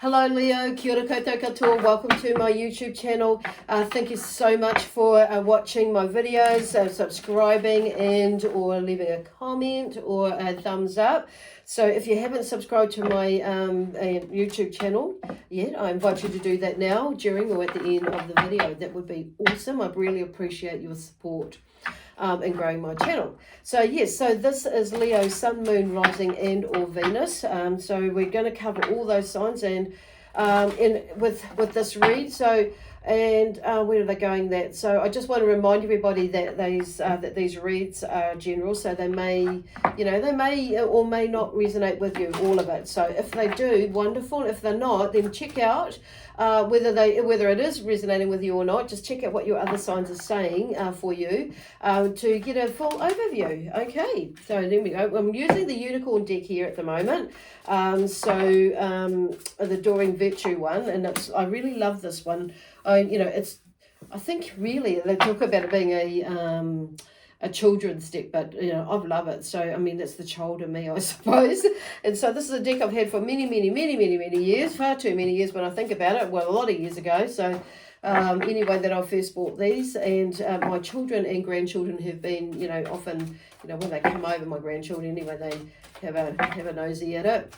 Hello Leo, kia ora koutou katoa, welcome to my YouTube channel. Thank you so much for watching my videos, subscribing and or leaving a comment or a thumbs up. So if you haven't subscribed to my YouTube channel yet, I invite you to do that now, during or at the end of the video. That would be awesome. I'd really appreciate your support in growing my channel. So yes, so this is Leo, Sun, Moon, Rising and or Venus. So we're going to cover all those signs and with this read. So where are they going that? So I just want to remind everybody that these reads are general, so they may, they may or may not resonate with you, all of it. So if they do, wonderful. If they're not, then check out whether it is resonating with you or not. Just check out what your other signs are saying for you to get a full overview. Okay, so there we go. I'm using the unicorn deck here at the moment. The Doreen Virtue one, and I really love this one. I think really they talk about it being a children's deck, but I love it. So I mean, that's the child in me, I suppose. And so this is a deck I've had for many years, far too many years when I think about it. Well, a lot of years ago. So anyway, that I first bought these, and my children and grandchildren have been, often, when they come over, my grandchildren anyway, they have a nosy at it,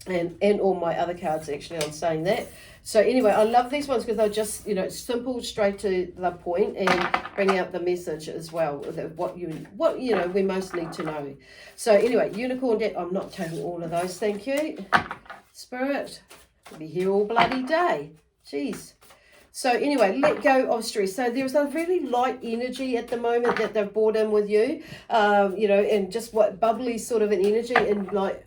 and all my other cards actually. I'm saying that. So anyway, I love these ones because they're just, simple, straight to the point, and bring out the message as well, what we most need to know. So anyway, unicorn deck. I'm not taking all of those, thank you. Spirit, we'll be here all bloody day. Jeez. So anyway, let go of stress. So there's a really light energy at the moment that they've brought in with you, and just what bubbly sort of an energy, and like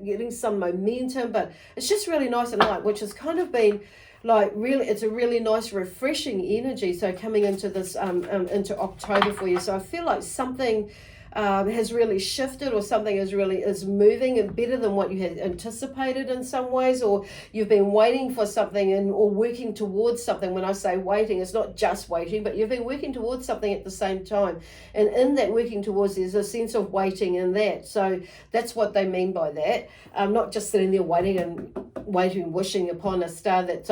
getting some momentum, but it's just really nice and light, which has kind of been like really, it's a really nice refreshing energy. So coming into this, into October for you. So I feel like something has really shifted, or something is moving and better than what you had anticipated in some ways, or you've been waiting for something or working towards something. When I say waiting, it's not just waiting, but you've been working towards something at the same time, and in that working towards, there's a sense of waiting in that. So that's what they mean by that. Not just sitting there waiting, wishing upon a star that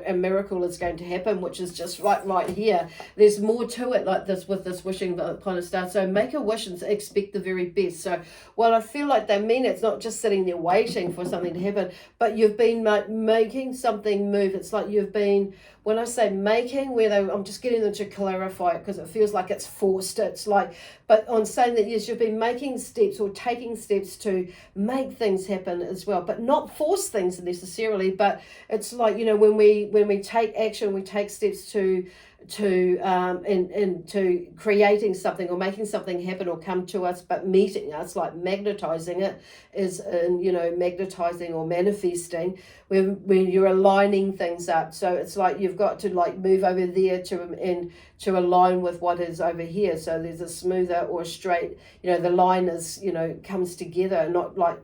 a miracle is going to happen, which is just right here. There's more to it like this, with this wishing upon a star. So make a wish and expect the very best. So while I feel like they mean it's not just sitting there waiting for something to happen, but you've been making something move. It's like you've been, when I say making, I'm just getting them to clarify it because it feels like it's forced. It's like, but on saying that, yes, you've been making steps or taking steps to make things happen as well, but not force things necessarily. But it's like, when we take action, we take steps to creating something or making something happen or come to us, but meeting us, like magnetizing it is magnetizing or manifesting, when you're aligning things up. So it's like you've got to like move over there to align with what is over here. So there's a smoother or a straight, the line is, comes together, not like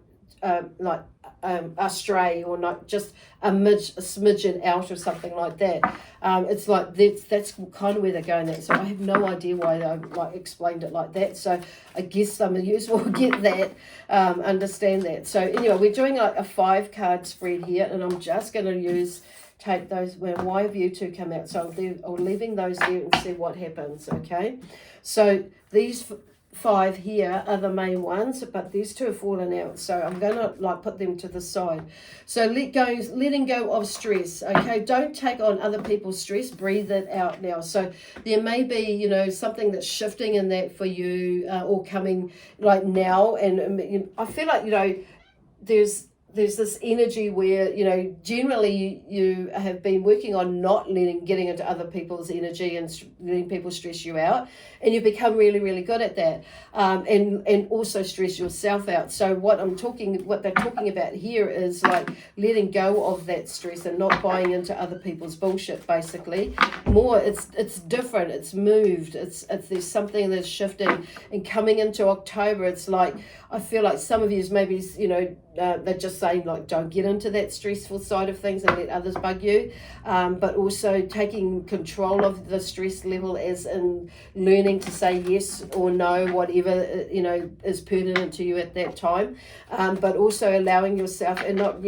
astray, or not just a smidgen out or something like that. It's like that's kind of where they're going at. So I have no idea why they explained it like that. So I guess some of you will get that, understand that. So anyway, we're doing like a 5-card spread here, and I'm just going to take those where why have you two come out. So I'm leaving those there and see what happens. Okay, so these 5 here are the main ones, but these 2 have fallen out, so I'm going to put them to the side. So letting go of stress. Okay, don't take on other people's stress, breathe it out now. So there may be something that's shifting in that for you, or coming like now, and I feel like there's this energy where, generally you have been working on not getting into other people's energy and letting people stress you out. And you've become really, really good at that. And also stress yourself out. So what they're talking about here is like letting go of that stress and not buying into other people's bullshit, basically. More, it's different, it's moved, there's something that's shifting. And coming into October, it's like, I feel like some of you maybe, they're just saying like, don't get into that stressful side of things and let others bug you. But also taking control of the stress level, as in learning to say yes or no, whatever, is pertinent to you at that time. But also allowing yourself, and not,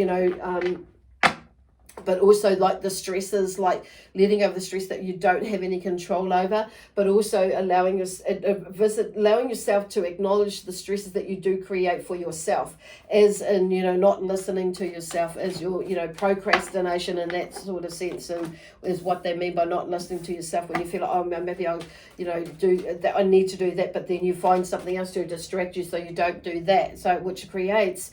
but also like the stresses, like letting go of the stress that you don't have any control over, but also allowing yourself to acknowledge the stresses that you do create for yourself, as in, not listening to yourself, as your, procrastination in that sort of sense, and is what they mean by not listening to yourself, when you feel like, oh, maybe I'll, do that, I need to do that, but then you find something else to distract you so you don't do that, so which creates,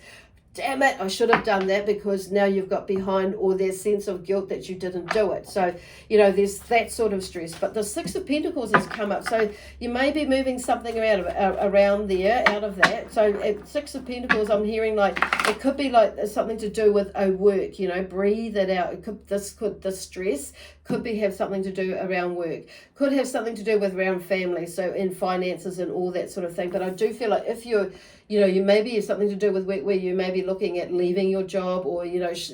damn it, I should have done that, because now you've got behind, or there's sense of guilt that you didn't do it. So, there's that sort of stress. But the Six of Pentacles has come up. So you may be moving something around there, out of that. So at Six of Pentacles, I'm hearing like, it could be like something to do with work, breathe it out. It could, this stress could have something to do around work. Could have something to do with around family. So in finances and all that sort of thing. But I do feel like if you're, you maybe have something to do with where you may be looking at leaving your job, or,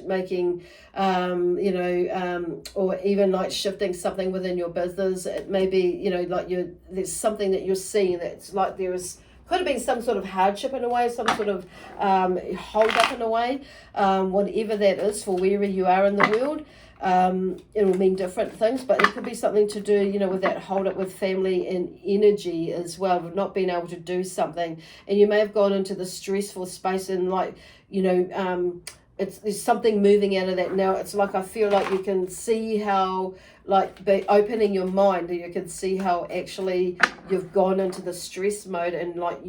making, or even like shifting something within your business. It may be, like there's something that you're seeing that's like could have been some sort of hardship in a way, some sort of hold up in a way, whatever that is for wherever you are in the world. It will mean different things, but it could be something to do, with that hold up with family and energy as well, with not being able to do something. And you may have gone into the stressful space, and like, there's something moving out of that now. It's like, I feel like you can see how, like, by opening your mind, you can see how actually you've gone into the stress mode, and like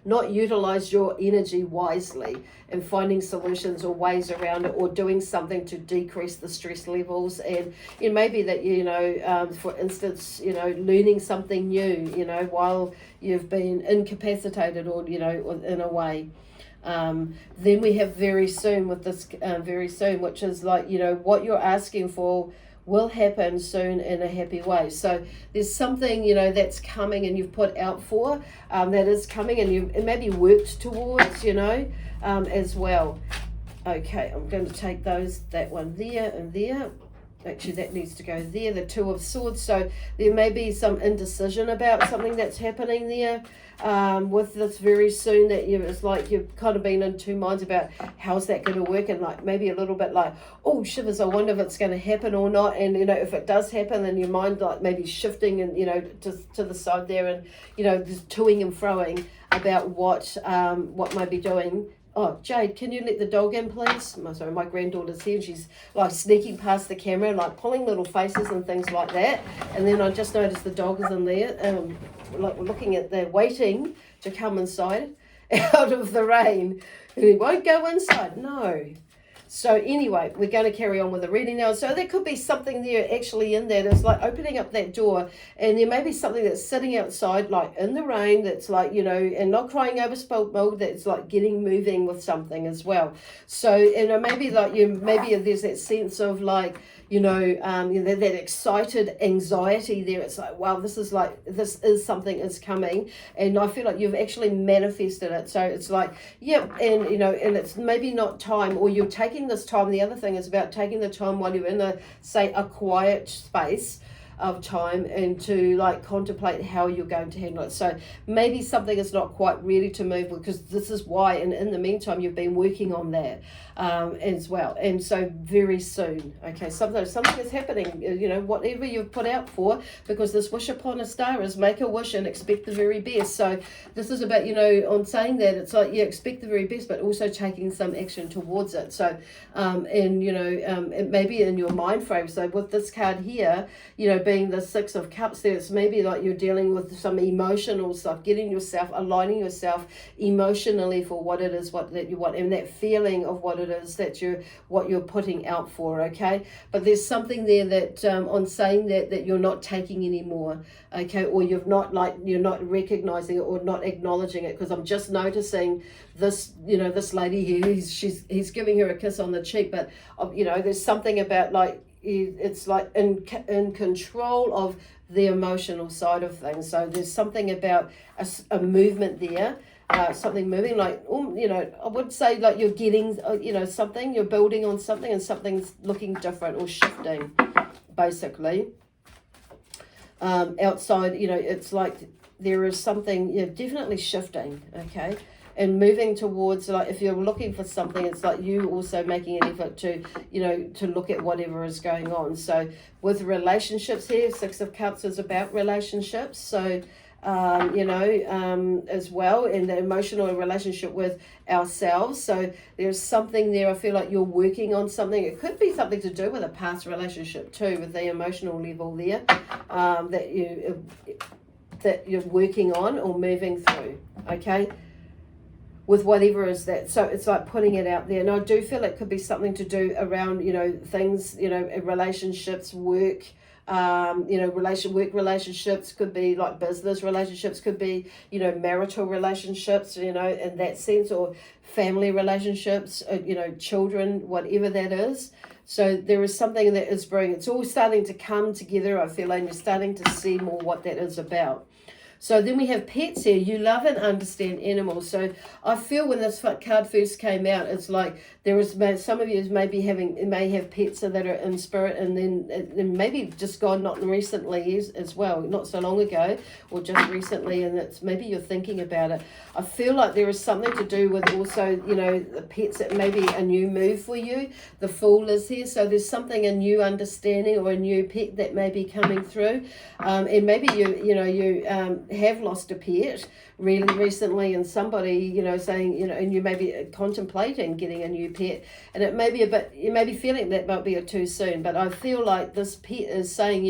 not utilized your energy wisely, and finding solutions or ways around it, or doing something to decrease the stress levels. And it may be that, for instance, learning something new, while you've been incapacitated, or, in a way. Then we have very soon with this, very soon, which is like, what you're asking for will happen soon in a happy way. So there's something, that's coming, and you've put out for, that is coming, and you've maybe worked towards, as well. Okay, I'm going to take that one there and there. Actually, that needs to go there, the Two of Swords. So there may be some indecision about something that's happening there with this very soon, that it's like you've kind of been in two minds about how's that going to work, and like maybe a little bit like, oh, shivers, I wonder if it's going to happen or not. And, if it does happen, then your mind like maybe shifting and, to the side there, and, just toing and froing about what might be doing. Oh, Jade, can you let the dog in, please? Sorry, my granddaughter's here, and she's like sneaking past the camera, like pulling little faces and things like that. And then I just noticed the dog is in there, like we're looking at, they're waiting to come inside out of the rain. And he won't go inside, no. So anyway, we're going to carry on with the reading now. So there could be something there actually in that. It's like opening up that door, and there may be something that's sitting outside, like in the rain, that's like, and not crying over spilt milk, that's like moving with something as well. So, maybe like maybe there's that sense of like, that excited anxiety there. It's like, wow, this is something is coming, and I feel like you've actually manifested it. So it's like, yeah, and and it's maybe not time, or you're taking this time. The other thing is about taking the time while you're in a quiet space of time, and to like contemplate how you're going to handle it. So maybe something is not quite ready to move, because this is why, and in the meantime you've been working on that as well. And so very soon, okay, something is happening, whatever you've put out for, because this wish upon a star is make a wish and expect the very best. So this is about, on saying that, it's like, expect the very best, but also taking some action towards it. So it may be in your mind frame. So with this card here, being the Six of Cups there, it's maybe like you're dealing with some emotional stuff, aligning yourself emotionally for what it is, that you want, and that feeling of what it is that you're putting out for, okay? But there's something there that on saying that you're not taking anymore, okay? Or you're not recognizing it, or not acknowledging it, because I'm just noticing this, this lady here, he's giving her a kiss on the cheek, but there's something about like, it's like in control of the emotional side of things. So there's something about a movement there, something moving, like, I would say like you're getting, something, you're building on something, and something's looking different or shifting, basically. Outside, it's like there is something, definitely shifting, okay? and moving towards, like, if you're looking for something, it's like you also making an effort to, to look at whatever is going on. So with relationships here, Six of Cups is about relationships. So as well, in the emotional relationship with ourselves. So there's something there. I feel like you're working on something. It could be something to do with a past relationship too, with the emotional level there, that you're working on or moving through. Okay, with whatever is that. So it's like putting it out there. And I do feel it could be something to do around, things, relationships, work, work relationships, could be like business relationships, could be, marital relationships, in that sense, or family relationships, children, whatever that is. So there is something that is it's all starting to come together, I feel, and you're starting to see more what that is about. So then we have pets here. You love and understand animals. So I feel when this card first came out, it's like there is some of you may have pets that are in spirit, and then maybe just gone not recently as well, not so long ago, or just recently, and it's maybe you're thinking about it. I feel like there is something to do with also, the pets, that may be a new move for you. The Fool is here, so there's something, a new understanding or a new pet that may be coming through, and maybe you have lost a pet really recently, and somebody saying and you may be contemplating getting a new pet, and it may be you may be feeling that might be too soon, but I feel like this pet is saying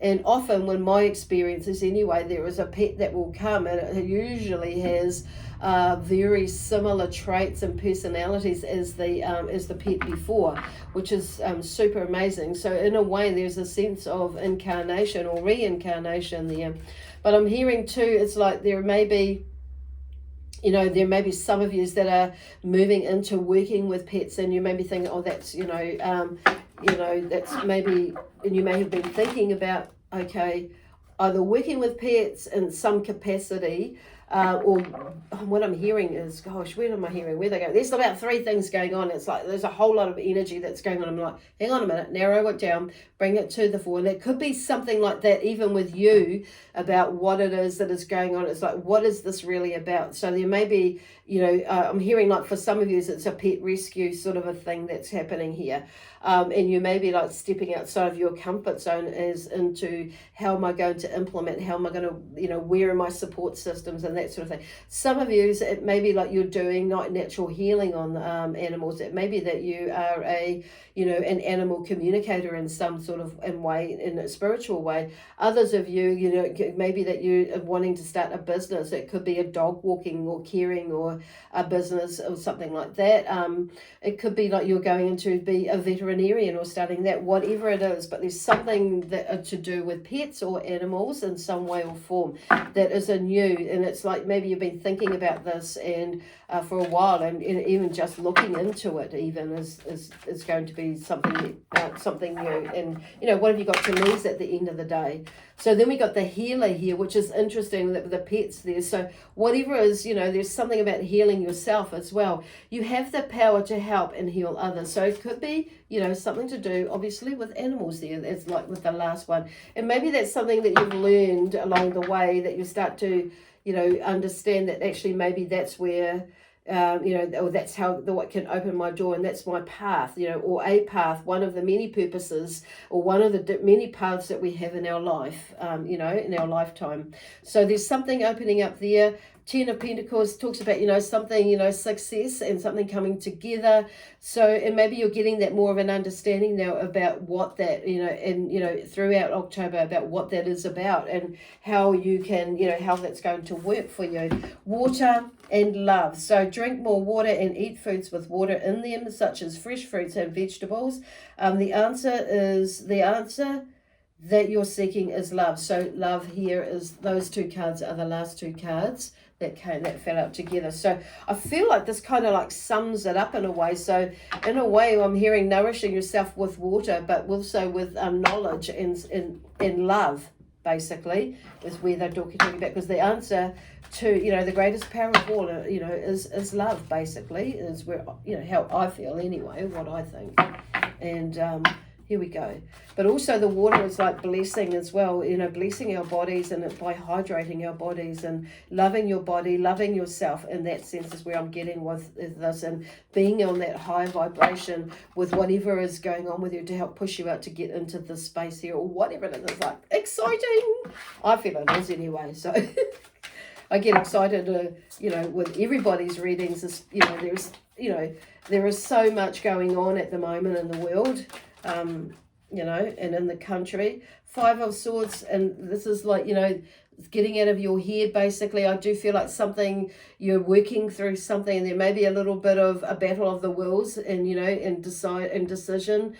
and often, when my experience is anyway, there is a pet that will come, and it usually has very similar traits and personalities as the pet before, which is super amazing. So in a way, there's a sense of incarnation or reincarnation there. But I'm hearing too, it's like there may be some of you that are moving into working with pets, and you may be thinking, oh, that's, that's maybe, and you may have been thinking about, okay, either working with pets in some capacity, or what I'm hearing is, gosh, where am I hearing? Where they go? There's about 3 things going on. It's like there's a whole lot of energy that's going on. I'm like, hang on a minute, narrow it down, bring it to the fore. And it could be something like that, even with you, about what it is that is going on. It's like, what is this really about? So there may be, I'm hearing like for some of you, it's a pet rescue sort of a thing that's happening here. And you may be like stepping outside of your comfort zone as into how am I going to implement, how am I going to, where are my support systems and that sort of thing. Some of you, it may be like you're doing not natural healing on animals. It may be that you are an animal communicator in some sort of way, in a spiritual way. Others of you, maybe that you are wanting to start a business. It could be a dog walking or caring or a business or something like that. It could be like you're going into be a veterinarian or starting that, whatever it is, but there's something that to do with pets or animals in some way or form that is a new, and it's like maybe you've been thinking about this and for a while, and even just looking into it even is going to be something new. And what have you got to lose at the end of the day? So then we got the healer here, which is interesting, that the pets there. So whatever is, there's something about healing yourself as well. You have the power to help and heal others. So it could be, something to do, obviously, with animals there. It's like with the last one. And maybe that's something that you've learned along the way, that you start to, understand that actually maybe that's where, or that's how what can open my door, and that's my path, or a path, one of the many purposes, or one of the many paths that we have in our life, in our lifetime. So there's something opening up there. 10 of Pentacles talks about, something, success and something coming together. So, and maybe you're getting that more of an understanding now about what that, and, throughout October, about what that is about and how you can, how that's going to work for you. Water and love. So drink more water and eat foods with water in them, such as fresh fruits and vegetables. The answer that you're seeking is love. So love here is, those 2 cards are the last 2 cards that fell out together. So I feel like this kind of like sums it up in a way. So in a way, I'm hearing nourishing yourself with water, but also with knowledge and love, basically, is where they're talking about, because the answer to, the greatest power of all, is love, basically, is where, how I feel anyway, what I think. And Here we go. But also the water is like blessing as well, you know, blessing our bodies, and by hydrating our bodies and loving your body, loving yourself in that sense is where I'm getting with this, and being on that high vibration with whatever is going on with you to help push you out to get into this space here, or whatever it is. It's like exciting. I feel it is anyway. So I get excited, you know, with everybody's readings. You know, there is so much going on at the moment in the world. You know, and in the country. 5 of Swords, and this is like, you know, getting out of your head, basically. I do feel like something, you're working through something, and there may be a little bit of a battle of the wills, and, you know, and indecision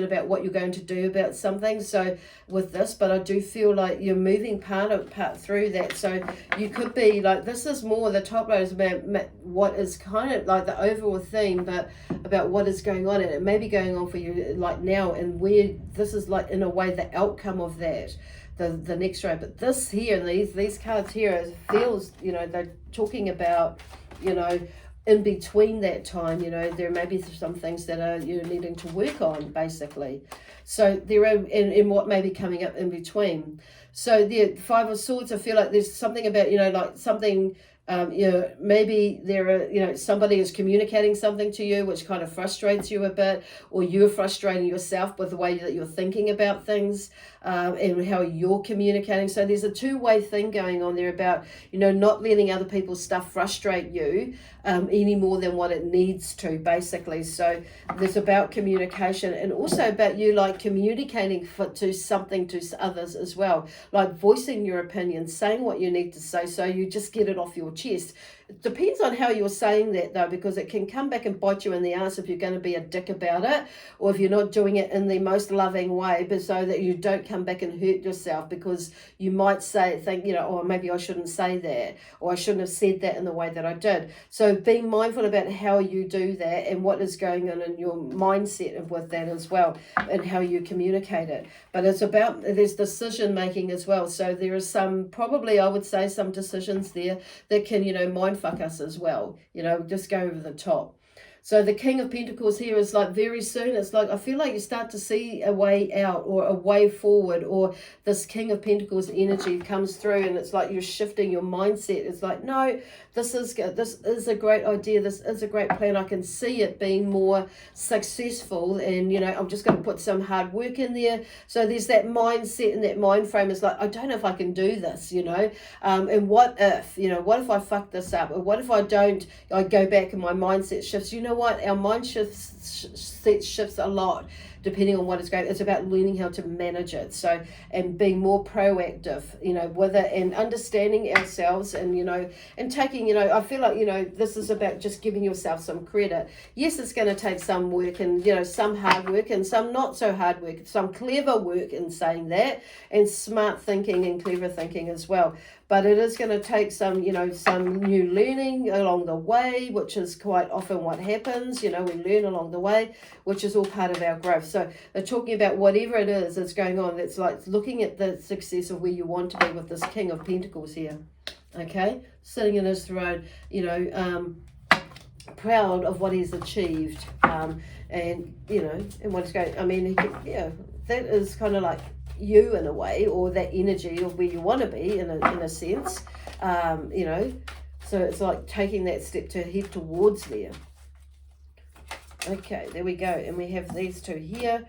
about what you're going to do about something. So with this, but I do feel like you're moving part through that. So you could be like, this is more, the top row is about what is kind of like the overall theme, but about what is going on, and it may be going on for you like now, and where this is like in a way the outcome of that, the next row. But this here, these cards here, feels, you know, they're talking about, you know, in between that time, you know, there may be some things that are you're needing to work on, basically. So there are in what may be coming up in between. So the 5 of Swords, I feel like there's something about, you know, like something, you know, maybe there are, you know, somebody is communicating something to you which kind of frustrates you a bit, or you're frustrating yourself with the way that you're thinking about things, and how you're communicating. So there's a two-way thing going on there about, you know, not letting other people's stuff frustrate you any more than what it needs to, basically. So there's about communication, and also about you like communicating to something to others as well, like voicing your opinion, saying what you need to say, so you just get it off your chest. It depends on how you're saying that, though, because it can come back and bite you in the ass if you're going to be a dick about it, or if you're not doing it in the most loving way, but so that you don't come back and hurt yourself, because you might think, you know, oh, maybe I shouldn't say that, or I shouldn't have said that in the way that I did. So being mindful about how you do that, and what is going on in your mindset with that as well, and how you communicate it. But it's about, there's decision making as well. So there is some, probably I would say, some decisions there that can, you know, mind fuck us as well, you know, just go over the top. So the King of Pentacles here is like very soon, it's like I feel like you start to see a way out, or a way forward, or this King of Pentacles energy comes through, and it's like you're shifting your mindset. It's like, no, this is a great idea, this is a great plan, I can see it being more successful, and, you know, I'm just going to put some hard work in there. So there's that mindset, and that mind frame is like, I don't know if I can do this, you know, and what if, you know, what if I fuck this up, or what if I don't, I go back and my mindset shifts. You know what, our mind shifts a lot depending on what is going. It's about learning how to manage it, so, and being more proactive, you know, with it, and understanding ourselves, and, you know, and taking, you know, I feel like, you know, this is about just giving yourself some credit. Yes, it's going to take some work, and, you know, some hard work, and some not so hard work, some clever work in saying that, and smart thinking and clever thinking as well. But it is going to take some, you know, some new learning along the way, which is quite often what happens. You know, we learn along the way, which is all part of our growth. So they're talking about whatever it is that's going on. It's like looking at the success of where you want to be with this King of Pentacles here. Okay, sitting in his throne, you know, proud of what he's achieved, and, you know, and what's going. I mean, yeah, that is kind of like you in a way, or that energy of where you want to be in a sense, you know, so it's like taking that step to head towards there. Okay, there we go, and we have these two here.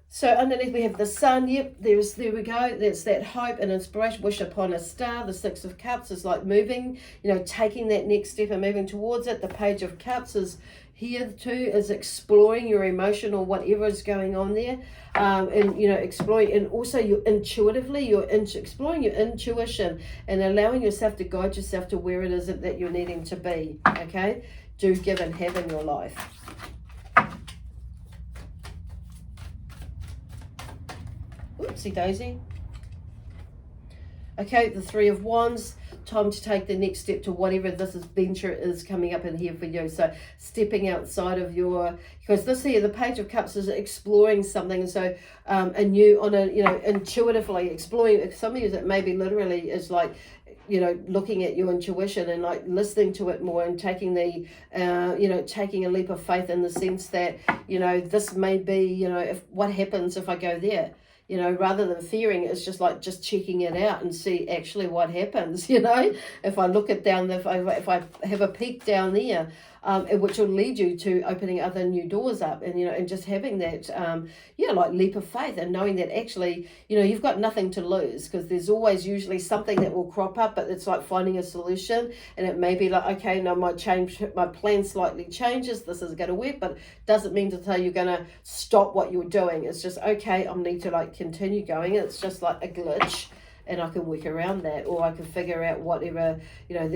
So underneath we have the sun. Yep, there we go. That's that hope and inspiration. Wish upon a star. The 6 of Cups is like moving, you know, taking that next step and moving towards it. The Page of Cups is here too, is exploring your emotion, or whatever is going on there, and, you know, exploring, and also you're exploring your intuition, and allowing yourself to guide yourself to where it is that you're needing to be. Okay, do, give, and have in your life. Oopsie daisy. Okay, the 3 of Wands. Time to take the next step to whatever this adventure is coming up in here for you. So stepping outside of your, because this here, the Page of Cups, is exploring something. So you know, intuitively exploring. Some of you, that maybe literally is like you know, looking at your intuition and like listening to it more, and taking the, you know, taking a leap of faith in the sense that, you know, this may be, you know, if what happens if I go there, you know, rather than fearing it, it's just like just checking it out and see actually what happens, you know, if I look at down, if I have a peek down there, which will lead you to opening other new doors up, and, you know, and just having that, yeah, like leap of faith, and knowing that actually, you know, you've got nothing to lose, because there's always usually something that will crop up, but it's like finding a solution, and it may be like, okay, no, my plan slightly changes, this is going to work, but doesn't mean to say you're going to stop what you're doing. It's just, okay, I need to like continue going. It's just like a glitch, and I can work around that, or I can figure out whatever, you know,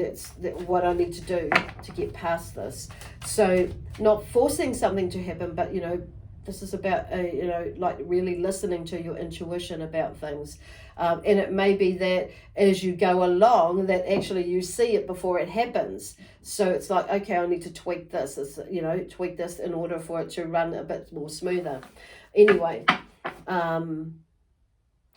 what I need to do to get past this. So not forcing something to happen, but, you know, this is about, you know, like really listening to your intuition about things. And it may be that as you go along, that actually you see it before it happens. So it's like, okay, I need to tweak this, you know, tweak this in order for it to run a bit more smoother. Anyway,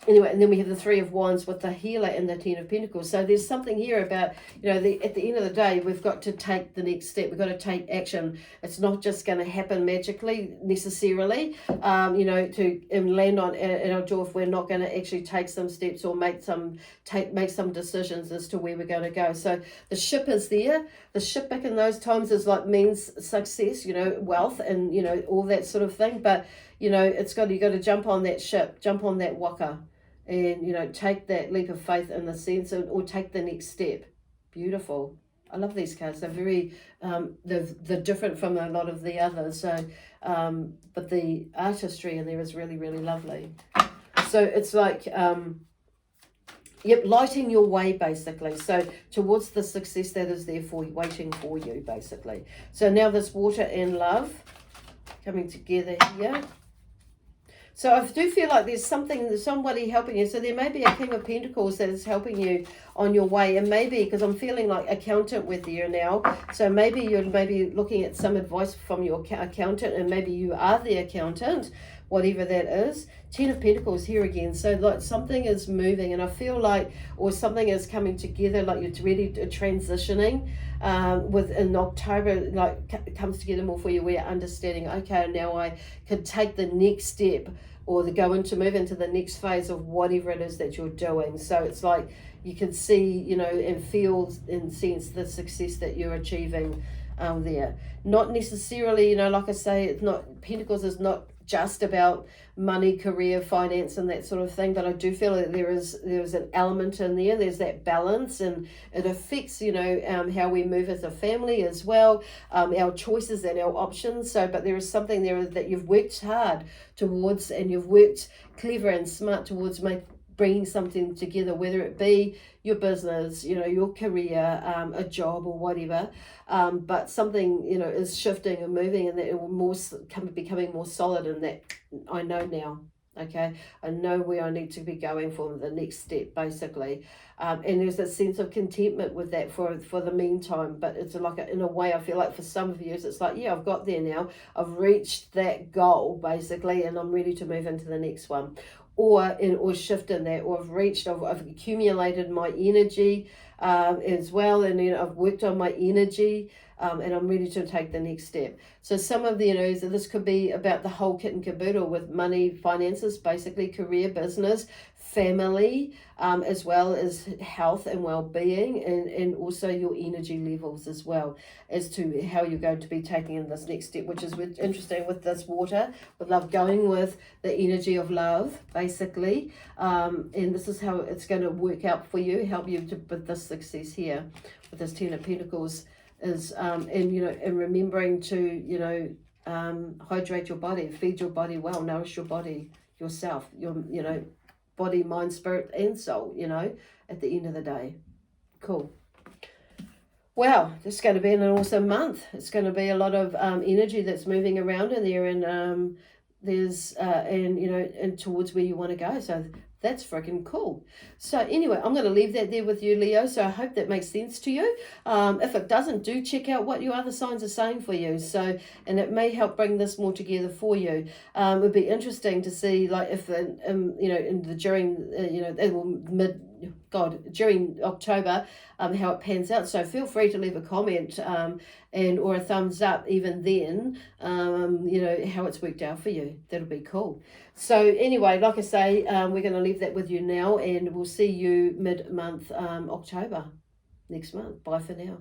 and then we have the Three of Wands with the Healer and the Ten of Pentacles. So there's something here about, you know, at the end of the day, we've got to take the next step. We've got to take action. It's not just going to happen magically necessarily, you know, to land on in our door if we're not going to actually take some steps or make some decisions as to where we're going to go. So the ship is there. The ship back in those times is like means success, you know, wealth, and, you know, all that sort of thing. But, you know, you got to jump on that ship, jump on that waka, and, you know, take that leap of faith in the sense of, or take the next step. Beautiful. I love these cards. They're very, they're different from a lot of the others. So, but the artistry in there is really, really lovely. So it's like, yep, lighting your way, basically. So towards the success that is there for you, waiting for you, basically. So now this water and love coming together here. So I do feel like there's somebody helping you. So there may be a King of Pentacles that is helping you on your way. And maybe, because I'm feeling like accountant with you now. So maybe you're looking at some advice from your accountant, and maybe you are the accountant, whatever that is. Ten of Pentacles here again. So like something is moving, and I feel like, or something is coming together, like you're really transitioning in October, like comes together more for you, where you're understanding, okay, now I could take the next step, or move into the next phase of whatever it is that you're doing. So it's like you can see, you know, and feel and sense the success that you're achieving there. Not necessarily, you know, like I say, it's not, Pentacles is not just about money, career, finance, and that sort of thing, but I do feel that there is an element in there. There's that balance, and it affects, you know, how we move as a family as well, our choices and our options. So, but there is something there that you've worked hard towards, and you've worked clever and smart towards bringing something together, whether it be your business, you know, your career, a job or whatever, but something, you know, is shifting and moving, and that it will becoming more solid, and that I know now, okay, I know where I need to be going for the next step, basically, and there's a sense of contentment with that for the meantime. But it's like in a way, I feel like for some of you it's like, yeah, I've got there now, I've reached that goal basically, and I'm ready to move into the next one. Or shift in that, or I've accumulated my energy as well, and, you know, I've worked on my energy, and I'm ready to take the next step. So some of the, you know, so this could be about the whole kit and caboodle with money, finances, basically career, business, family, as well as health and well-being, and also your energy levels as well, as to how you're going to be taking in this next step, which is interesting with this water, with love, going with the energy of love, basically, and this is how it's going to work out for you, help you with this success here, with this Ten of Pentacles, is, and, you know, and remembering to, you know, hydrate your body, feed your body well, nourish your body, yourself, you know, body, mind, spirit, and soul, you know, at the end of the day. Cool. Wow, this is going to be an awesome month. It's going to be a lot of energy that's moving around in there, and there's, and, you know, and towards where you want to go. So that's freaking cool. So anyway, I'm going to leave that there with you, Leo. So I hope that makes sense to you. If it doesn't, do check out what your other signs are saying for you. So, and it may help bring this more together for you. It would be interesting to see, like, if, you know, during, you know, during October, how it pans out. So feel free to leave a comment and or a thumbs up even then, you know, how it's worked out for you. That'll be cool. So anyway, like I say, we're going to leave that with you now, and we'll see you mid-month October next month. Bye for now.